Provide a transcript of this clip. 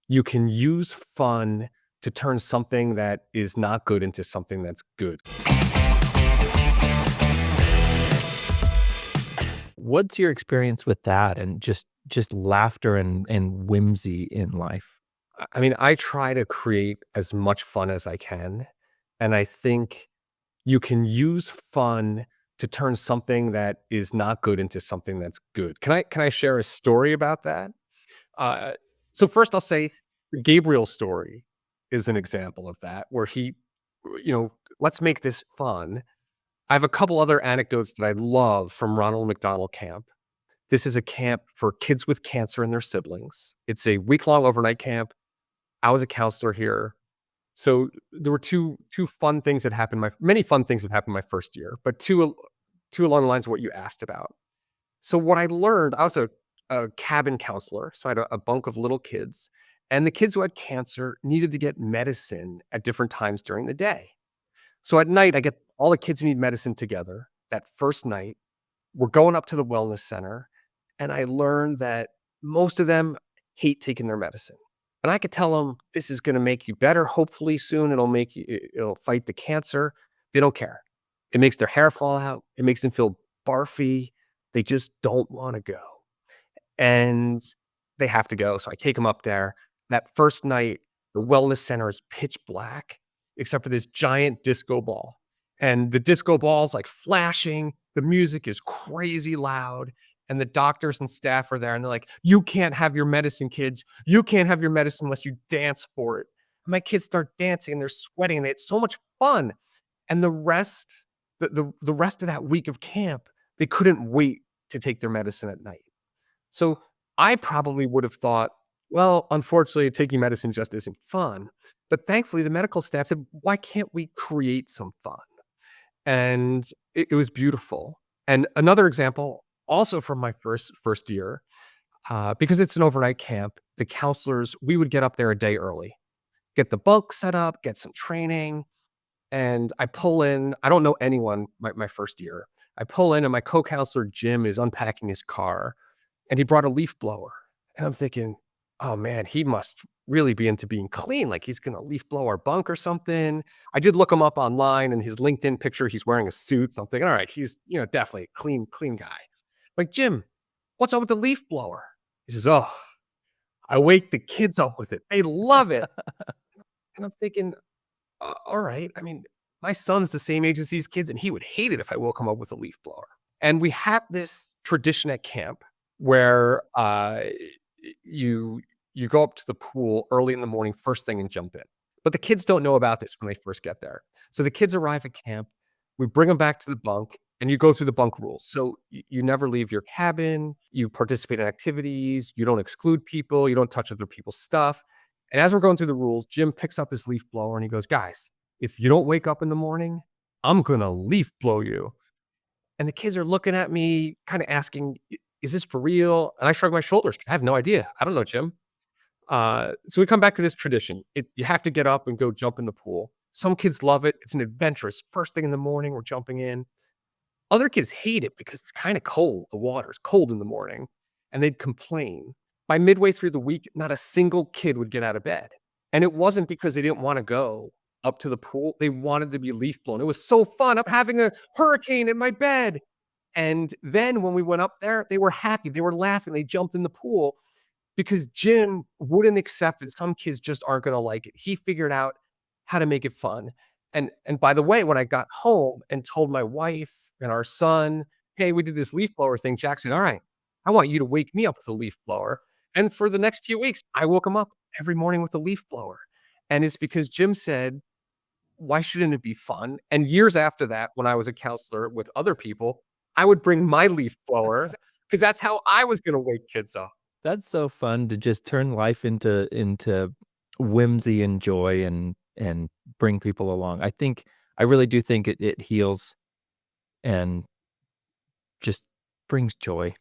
You can use fun to turn something that is not good into something that's good. What's your experience with that and just laughter and whimsy in life? I mean, I try to create as much fun as I can, and I think you can use fun to turn something that is not good into something that's good. Can I share a story about that? Uh, so first I'll say Gabriel's story is an example of that, where he, you know, let's make this fun. I have a couple other anecdotes that I love from Ronald McDonald Camp. This is a camp for kids with cancer and their siblings. It's a week-long overnight camp. I was a counselor here. So there were two fun things that happened my many fun things that happened my first year, but two along the lines of what you asked about. So what I learned, I was a cabin counselor, so I had a bunk of little kids, and the kids who had cancer needed to get medicine at different times during the day. So at night, I get all the kids who need medicine together. That first night, we're going up to the wellness center, and I learned that most of them hate taking their medicine. And I could tell them, "This is gonna make you better, hopefully soon. It'll fight the cancer." They don't care. It makes their hair fall out. It makes them feel barfy. They just don't wanna go. And they have to go, so I take them up there. That first night, the wellness center is pitch black, except for this giant disco ball, and the disco ball's, like, flashing, the music is crazy loud, and the doctors and staff are there, and they're like, "You can't have your medicine, kids. You can't have your medicine unless you dance for it." My kids start dancing, and they're sweating, and it's so much fun, and the rest of that week of camp, they couldn't wait to take their medicine at night. So I probably would have thought, well, unfortunately, taking medicine just isn't fun. But thankfully, the medical staff said, why can't we create some fun? And it was beautiful. And another example, also from my first year, because it's an overnight camp, the counselors, we would get up there a day early, get the bunk set up, get some training. And I pull in, I don't know anyone my first year. I pull in, and my co counselor, Jim, is unpacking his car, and he brought a leaf blower, and I'm thinking, "Oh, man, he must really be into being clean, like, he's gonna leaf blow our bunk or something." I did look him up online, and his LinkedIn picture, he's wearing a suit, so I'm thinking, "Alright, he's, definitely a clean guy." Like, "Jim, what's up with the leaf blower?" He says, "Oh, I wake the kids up with it. They love it." And I'm thinking, alright." I mean, my son's the same age as these kids, and he would hate it if I woke him up with a leaf blower. And we have this tradition at camp where, you you go up to the pool early in the morning, first thing, and jump in. But the kids don't know about this when they first get there. So the kids arrive at camp, we bring them back to the bunk, and you go through the bunk rules. So you never leave your cabin, you participate in activities, you don't exclude people, you don't touch other people's stuff. And as we're going through the rules, Jim picks up his leaf blower and he goes, "Guys, if you don't wake up in the morning, I'm gonna leaf blow you." And the kids are looking at me, kinda asking, "Is this for real?" And I shrug my shoulders 'cause I have no idea. I don't know, Jim. So we come back to this tradition. You have to get up and go jump in the pool. Some kids love it. It's an adventurous. First thing in the morning, we're jumping in. Other kids hate it because it's kinda cold. The water's cold in the morning, and they'd complain. By midway through the week, not a single kid would get out of bed. And it wasn't because they didn't wanna go up to the pool. They wanted to be leaf blown. It was so fun. I'm having a hurricane in my bed. And then when we went up there, they were happy. They were laughing. They jumped in the pool because Jim wouldn't accept that some kids just aren't gonna like it. He figured out how to make it fun. And by the way, when I got home and told my wife and our son, "Hey, we did this leaf blower thing," Jack said, "Alright, I want you to wake me up with a leaf blower." And for the next few weeks, I woke him up every morning with a leaf blower. And it's because Jim said, "Why shouldn't it be fun?" And years after that, when I was a counselor with other people, I would bring my leaf blower because that's how I was gonna wake kids up. That's so fun to just turn life into whimsy and joy and bring people along. I really do think it heals and just brings joy.